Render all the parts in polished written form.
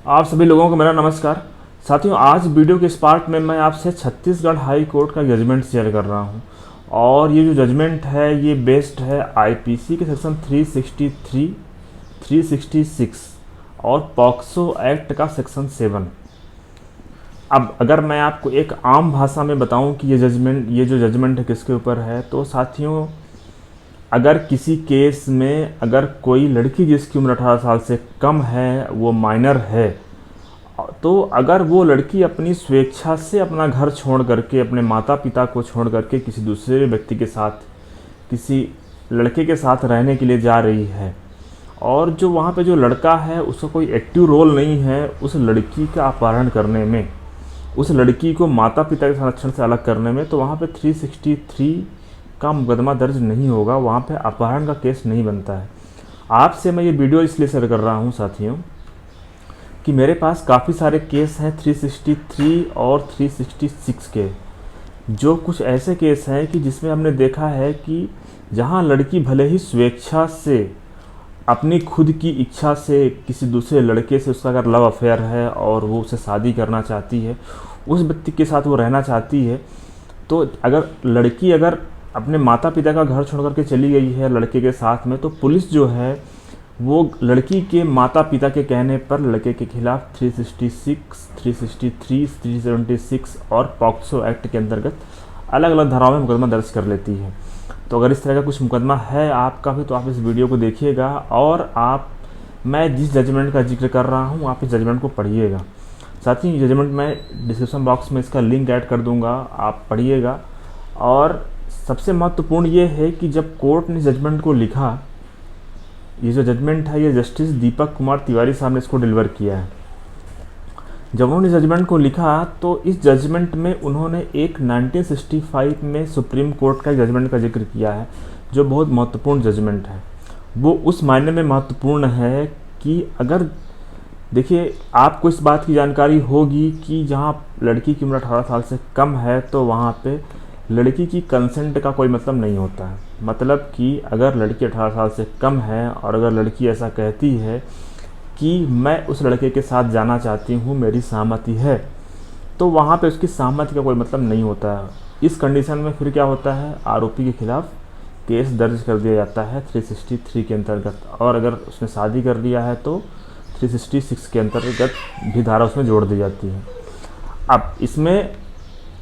आप सभी लोगों को मेरा नमस्कार। साथियों, आज वीडियो के इस पार्ट में मैं आपसे छत्तीसगढ़ हाई कोर्ट का जजमेंट शेयर कर रहा हूं और ये जो जजमेंट है ये बेस्ड है आईपीसी के सेक्शन 363, 366 और पॉक्सो एक्ट का सेक्शन 7। अब अगर मैं आपको एक आम भाषा में बताऊं कि ये जो जजमेंट है किसके ऊपर है, तो साथियों, अगर किसी केस में अगर कोई लड़की जिसकी उम्र 18 साल से कम है, वो माइनर है, तो अगर वो लड़की अपनी स्वेच्छा से अपना घर छोड़ करके, अपने माता पिता को छोड़ करके किसी दूसरे व्यक्ति के साथ, किसी लड़के के साथ रहने के लिए जा रही है और जो वहाँ पे जो लड़का है उसका कोई एक्टिव रोल नहीं है उस लड़की का अपहरण करने में, उस लड़की को माता पिता के संरक्षण से अलग करने में, तो वहाँ पे 363 का मुकदमा दर्ज नहीं होगा, वहाँ पे अपहरण का केस नहीं बनता है। आपसे मैं ये वीडियो इसलिए शेयर कर रहा हूँ साथियों कि मेरे पास काफ़ी सारे केस हैं 363 और 366 के, जो कुछ ऐसे केस हैं कि जिसमें हमने देखा है कि जहाँ लड़की भले ही स्वेच्छा से, अपनी खुद की इच्छा से किसी दूसरे लड़के से उसका अगर लव अफेयर है और वो उससे शादी करना चाहती है, उस व्यक्ति के साथ वो रहना चाहती है, तो अगर लड़की अपने माता पिता का घर छोड़ करके चली गई है लड़के के साथ में, तो पुलिस जो है वो लड़की के माता पिता के कहने पर लड़के के खिलाफ 366, 363, 376 और पॉक्सो एक्ट के अंतर्गत अलग अलग धाराओं में मुकदमा दर्ज कर लेती है। तो अगर इस तरह का कुछ मुकदमा है आपका भी, तो आप इस वीडियो को देखिएगा और मैं जिस जजमेंट का जिक्र कर रहा हूँ आप इस जजमेंट को पढ़िएगा। साथ ही जजमेंट मैं डिस्क्रिप्शन बॉक्स में इसका लिंक ऐड कर दूँगा, आप पढ़िएगा। और सबसे महत्वपूर्ण ये है कि जब कोर्ट ने जजमेंट को लिखा, ये जो जजमेंट है ये जस्टिस दीपक कुमार तिवारी साहब ने इसको डिलीवर किया है। जब उन्होंने जजमेंट को लिखा तो इस जजमेंट में उन्होंने एक 1965 में सुप्रीम कोर्ट का जजमेंट का जिक्र किया है, जो बहुत महत्वपूर्ण जजमेंट है। वो उस मायने में महत्वपूर्ण है कि अगर देखिए, आपको इस बात की जानकारी होगी कि जहाँ लड़की की उम्र 18 साल से कम है तो वहाँ पे लड़की की कंसेंट का कोई मतलब नहीं होता है। मतलब कि अगर लड़की 18 साल से कम है और अगर लड़की ऐसा कहती है कि मैं उस लड़के के साथ जाना चाहती हूँ, मेरी सहमति है, तो वहाँ पे उसकी सहमति का कोई मतलब नहीं होता है। इस कंडीशन में फिर क्या होता है, आरोपी के खिलाफ केस दर्ज कर दिया जाता है 363 के अंतर्गत, और अगर उसने शादी कर लिया है तो 366 के अंतर्गत भी धारा उसमें जोड़ दी जाती है। अब इसमें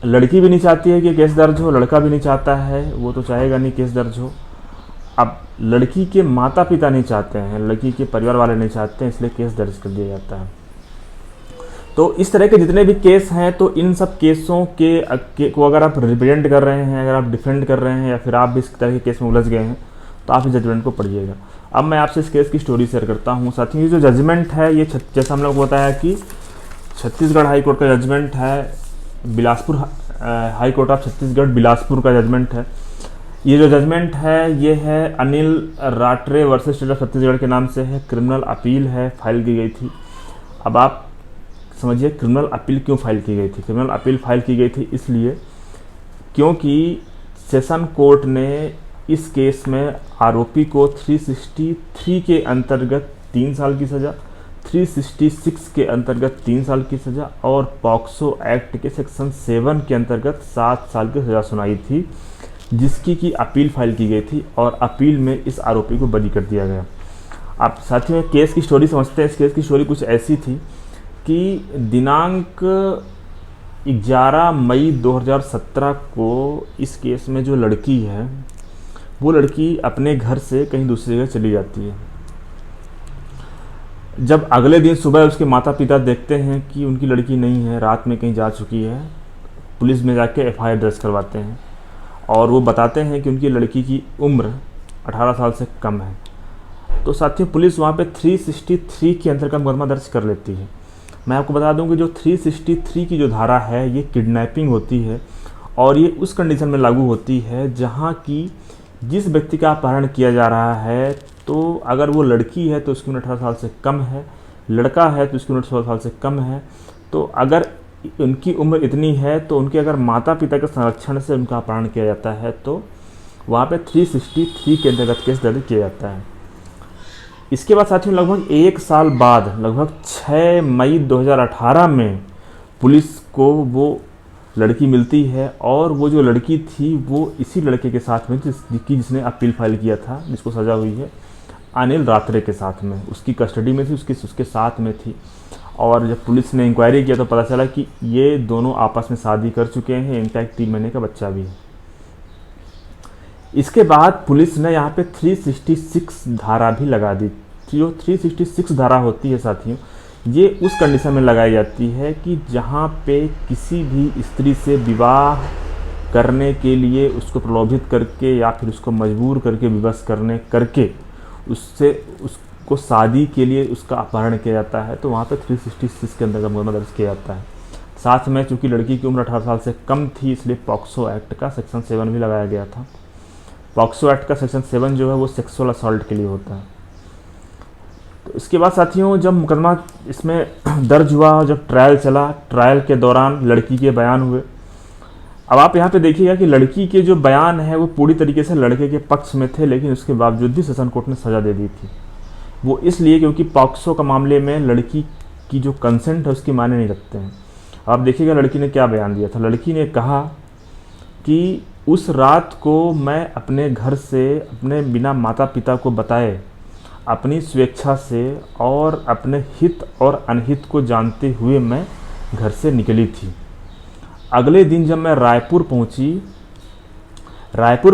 लड़की भी नहीं चाहती है कि केस दर्ज हो, लड़का भी नहीं चाहता है, वो तो चाहेगा नहीं केस दर्ज हो। अब लड़की के माता पिता नहीं चाहते हैं, लड़की के परिवार वाले नहीं चाहते हैं, इसलिए केस दर्ज कर दिया जाता है। तो इस तरह के जितने भी केस हैं, तो इन सब केसों को अगर आप रिप्रेजेंट कर रहे हैं, अगर आप डिफेंड कर रहे हैं या फिर आप भी इस तरह के केस में उलझ गए हैं, तो आप इस जजमेंट को पढ़िएगा। अब मैं आपसे इस केस की स्टोरी शेयर करता हूँ। साथियों, ये जो जजमेंट है ये जैसा हम लोग को बताया कि छत्तीसगढ़ हाई कोर्ट का जजमेंट है, Bilaspur high court of Chhattisgarh Bilaspur का जजमेंट है। ये जो जजमेंट है ये है Anil Ratre versus state of Chhattisgarh के नाम से है। क्रिमिनल अपील है, फाइल की गई थी। अब आप समझिए क्रिमिनल अपील क्यों फाइल की गई थी। क्रिमिनल अपील फाइल की गई थी इसलिए क्योंकि सेशन कोर्ट ने इस केस में आरोपी को 363 के अंतर्गत 3 साल की सज़ा, 366 के अंतर्गत 3 साल की सज़ा और पॉक्सो एक्ट के सेक्शन 7 के अंतर्गत 7 साल की सज़ा सुनाई थी, जिसकी की अपील फाइल की गई थी और अपील में इस आरोपी को बरी कर दिया गया। आप साथियों केस की स्टोरी समझते हैं। इस केस की स्टोरी कुछ ऐसी थी कि दिनांक 11 मई 2017 को इस केस में जो लड़की है वो लड़की अपने घर से कहीं दूसरी जगह चली जाती है। जब अगले दिन सुबह उसके माता पिता देखते हैं कि उनकी लड़की नहीं है, रात में कहीं जा चुकी है, पुलिस में जाके एफआईआर दर्ज करवाते हैं और वो बताते हैं कि उनकी लड़की की उम्र 18 साल से कम है। तो साथियों पुलिस वहाँ पे 363 के अंतर्गत मुकदमा दर्ज कर लेती है। मैं आपको बता दूं कि जो 363 की जो धारा है ये किडनैपिंग होती है और ये उस कंडीशन में लागू होती है जहाँ की जिस व्यक्ति का अपहरण किया जा रहा है, तो अगर वो लड़की है तो उसकी उम्र 18 साल से कम है, लड़का है तो उसकी उम्र 16 साल से कम है, तो अगर उनकी उम्र इतनी है तो उनके अगर माता पिता के संरक्षण से उनका अपहरण किया जाता है तो वहाँ पे 363 के अंतर्गत केस दर्ज किया जाता है। इसके बाद साथियों लगभग 1 साल बाद, लगभग 6 मई 2018 में पुलिस को वो लड़की मिलती है, और वो जो लड़की थी वो इसी लड़के के साथ में जिसने अपील फाइल किया था, जिसको सज़ा हुई है, अनिल रात्रे के साथ में, उसकी कस्टडी में थी, उसके साथ में थी। और जब पुलिस ने इंक्वायरी किया तो पता चला कि ये दोनों आपस में शादी कर चुके हैं, इनका एक 3 महीने का बच्चा भी है। इसके बाद पुलिस ने यहाँ पे 366 धारा भी लगा दी। जो 366 धारा होती है साथियों, ये उस कंडीशन में लगाई जाती है कि जहाँ पे किसी भी स्त्री से विवाह करने के लिए उसको प्रलोभित करके या फिर उसको मजबूर करके विवश करके उसको शादी के लिए उसका अपहरण किया जाता है, तो वहाँ पे 366 के अंदर मुकदमा दर्ज किया जाता है। साथ में चूँकि लड़की की उम्र 18 साल से कम थी, इसलिए पॉक्सो एक्ट का सेक्शन 7 भी लगाया गया था। पॉक्सो एक्ट का सेक्शन 7 जो है वो सेक्सुअल असॉल्ट के लिए होता है। तो इसके बाद साथियों जब मुकदमा इसमें दर्ज हुआ, जब ट्रायल चला, ट्रायल के दौरान लड़की के बयान हुए। अब आप यहाँ पे देखिएगा कि लड़की के जो बयान है वो पूरी तरीके से लड़के के पक्ष में थे, लेकिन उसके बावजूद भी सेशन कोर्ट ने सज़ा दे दी थी। वो इसलिए क्योंकि पॉक्सो का मामले में लड़की की जो कंसेंट है उसकी मायने नहीं रखते हैं। अब आप देखिएगा लड़की ने क्या बयान दिया था। लड़की ने कहा कि उस रात को मैं अपने घर से अपने बिना माता पिता को बताए, अपनी स्वेच्छा से और अपने हित और अनहित को जानते हुए मैं घर से निकली थी। अगले दिन जब मैं रायपुर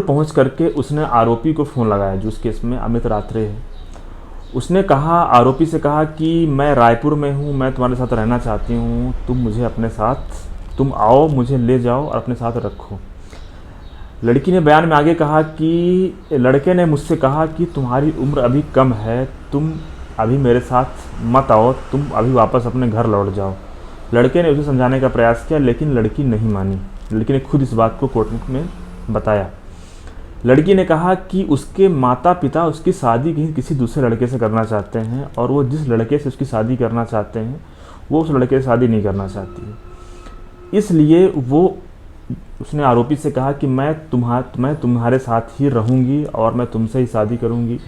पहुंच करके उसने आरोपी को फ़ोन लगाया, जो उस केस में अमित रात्रे है। उसने कहा, आरोपी से कहा कि मैं रायपुर में हूँ, मैं तुम्हारे साथ रहना चाहती हूँ, तुम आओ, मुझे ले जाओ और अपने साथ रखो। लड़की ने बयान में आगे कहा कि लड़के ने मुझसे कहा कि तुम्हारी उम्र अभी कम है, तुम अभी मेरे साथ मत आओ, तुम अभी वापस अपने घर लौट जाओ। लड़के ने उसे समझाने का प्रयास किया, लेकिन लड़की नहीं मानी। लड़की ने खुद इस बात को कोर्ट में बताया। लड़की ने कहा कि उसके माता पिता उसकी शादी किसी दूसरे लड़के से करना चाहते हैं, और वो जिस लड़के से उसकी शादी करना चाहते हैं वो उस लड़के से शादी नहीं करना चाहती है। इसलिए उसने आरोपी से कहा कि मैं तुम्हारे साथ ही रहूँगी और मैं तुमसे ही शादी करूँगी,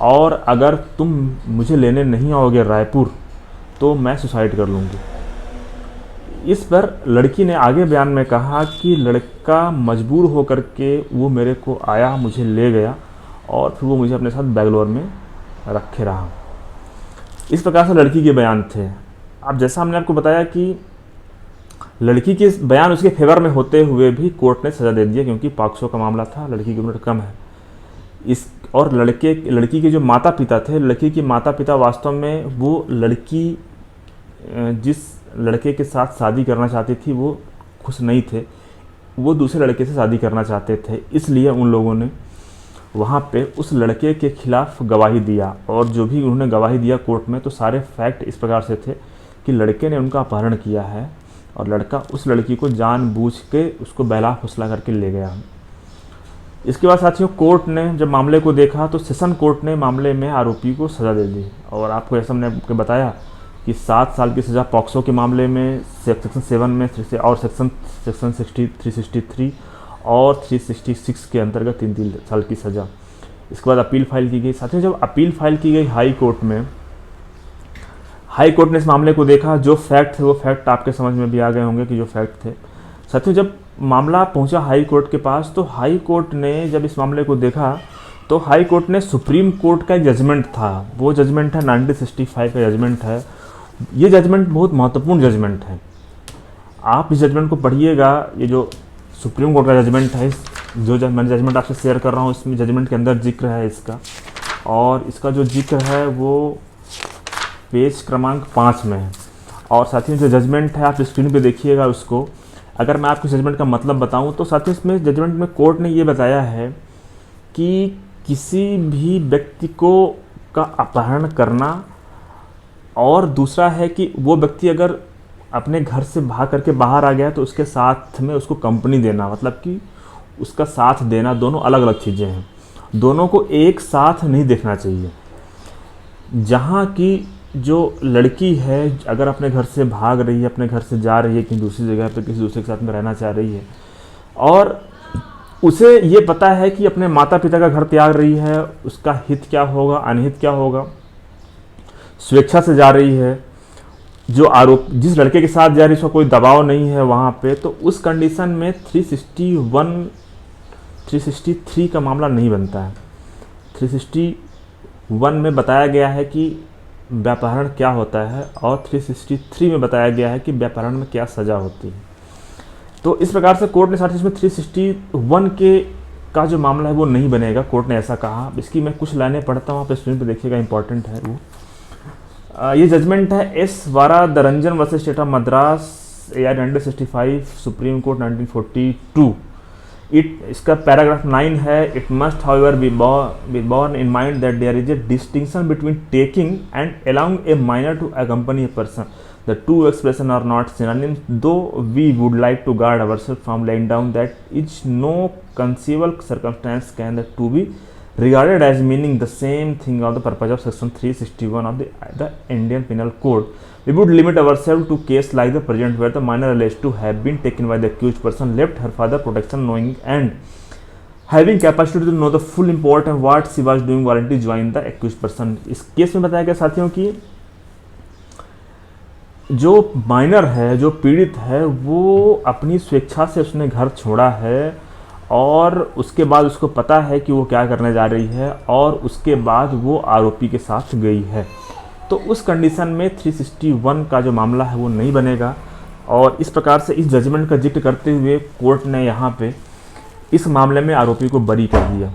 और अगर तुम मुझे लेने नहीं आओगे रायपुर तो मैं सुसाइड कर लूँगी। इस पर लड़की ने आगे बयान में कहा कि लड़का मजबूर होकर के वो मेरे को आया, मुझे ले गया और फिर वो मुझे अपने साथ बेंगलोर में रखे रहा। इस प्रकार से लड़की के बयान थे। अब जैसा हमने आपको बताया कि लड़की के बयान उसके फेवर में होते हुए भी कोर्ट ने सज़ा दे दिया, क्योंकि पॉक्सो का मामला था, लड़की की उम्र कम है। और लड़की के जो माता पिता थे, लड़की के माता पिता वास्तव में वो लड़की जिस लड़के के साथ शादी करना चाहती थी वो खुश नहीं थे, वो दूसरे लड़के से शादी करना चाहते थे। इसलिए उन लोगों ने वहाँ पे उस लड़के के खिलाफ गवाही दिया, और जो भी उन्होंने गवाही दिया कोर्ट में, तो सारे फैक्ट इस प्रकार से थे कि लड़के ने उनका अपहरण किया है और लड़का उस लड़की को जानबूझ के उसको बहला फुसला करके ले गया। इसके बाद साथियों कोर्ट ने जब मामले को देखा तो सेशन कोर्ट ने मामले में आरोपी को सज़ा दे दी, और आपको ऐसा हमने बताया कि 7 साल की सज़ा पॉक्सो के मामले में सेक्शन 7 में और सेक्शन 363 और 366 के अंतर्गत 3 साल की सज़ा। इसके बाद अपील फाइल की गई। साथियों जब अपील फाइल की गई हाई कोर्ट में, हाई कोर्ट ने इस मामले को देखा। जो फैक्ट थे वो फैक्ट आपके समझ में भी आ गए होंगे कि जो फैक्ट थे। साथियों जब मामला पहुंचा हाई कोर्ट के पास, तो हाई कोर्ट ने जब इस मामले को देखा तो हाई कोर्ट ने सुप्रीम कोर्ट का जजमेंट था, वो जजमेंट है 1965 का जजमेंट है। ये जजमेंट बहुत महत्वपूर्ण जजमेंट है, आप इस जजमेंट को पढ़िएगा। ये जो सुप्रीम कोर्ट का जजमेंट है, जो मैं जजमेंट आपसे शेयर कर रहा हूँ, इसमें जजमेंट के अंदर जिक्र है इसका, और इसका जो जिक्र है वो पेज क्रमांक 5 में है। और साथियों जो जजमेंट है आप स्क्रीन पे देखिएगा उसको। अगर मैं आपको जजमेंट का मतलब बताऊं तो साथियों इसमें जजमेंट में कोर्ट ने ये बताया है कि किसी भी व्यक्ति को का अपहरण करना, और दूसरा है कि वो व्यक्ति अगर अपने घर से भाग करके बाहर आ गया तो उसके साथ में उसको कंपनी देना, मतलब कि उसका साथ देना, दोनों अलग अलग चीज़ें हैं। दोनों को एक साथ नहीं देखना चाहिए। जहाँ की जो लड़की है अगर अपने घर से भाग रही है, अपने घर से जा रही है कहीं दूसरी जगह पे, किसी दूसरे के साथ में रहना चाह रही है, और उसे ये पता है कि अपने माता पिता का घर त्याग रही है, उसका हित क्या होगा, अनहित क्या होगा, स्वेच्छा से जा रही है, जो आरोप जिस लड़के के साथ जा रही है उसका कोई दबाव नहीं है वहाँ पे, तो उस कंडीशन में 363 का मामला नहीं बनता है। 361 में बताया गया है कि व्यापारण क्या होता है और 363 में बताया गया है कि व्यापारण में क्या सज़ा होती है। तो इस प्रकार से कोर्ट ने साथ इसमें 361 के का जो मामला है वो नहीं बनेगा, कोर्ट ने ऐसा कहा। इसकी मैं कुछ लाइनें पढ़ता हूँ, आप स्क्रीन पर देखिएगा, इंपॉर्टेंट है वो। ये जजमेंट है S Varadarajan versus state of Madras AR 165 supreme court 1942। इसका पैराग्राफ 9 है, it must however be borne in mind that there is a distinction between taking and allowing a minor to accompany a person. The two expressions are not synonyms, though we would like to guard ourselves from laying down that in no conceivable circumstance can the two be regarded as meaning the same thing of the purpose of section 361 of the Indian Penal Code. We would limit ourselves to case like the present where the minor alleged to have been taken by the accused person left her father protection knowing and having capacity to know the full import and what she was doing voluntarily join the accused person। इस case में बताया गया साथियों कि जो minor है, जो पीड़ित है, वो अपनी स्वेच्छा से उसने घर छोड़ा है और उसके बाद उसको पता है कि वो क्या करने जा रही है और उसके बाद वो आरोपी के साथ गई है। तो उस कंडीशन में 361 का जो मामला है वो नहीं बनेगा। और इस प्रकार से इस जजमेंट का जिक्र करते हुए कोर्ट ने यहाँ पे इस मामले में आरोपी को बरी कर दिया।